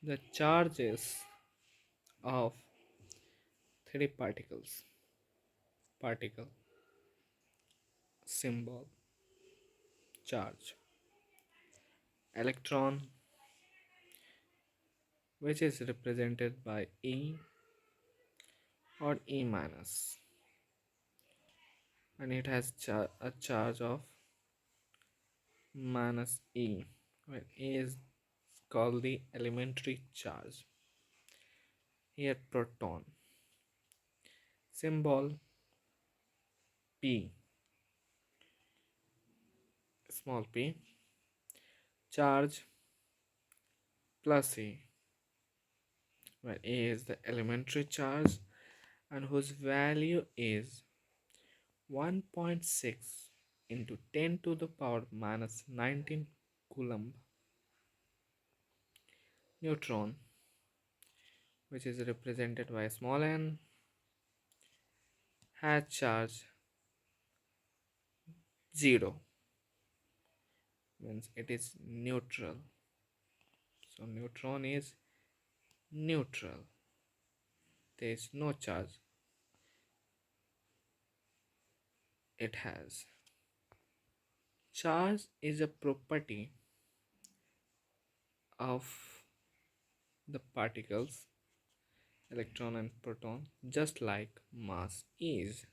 The charges of three particle, symbol, charge, electron, which is represented by E or E minus, and it has a charge of minus E, where E is called the elementary charge. Here, proton, symbol P, small p, charge plus E, where A is the elementary charge and whose value is 1.6 into 10 to the power minus 19 coulomb. Neutron, which is represented by small n, has charge 0, means it is neutral. So neutron is neutral, there is no charge it has. Charge is a property of the particles, electron and proton, just like mass is.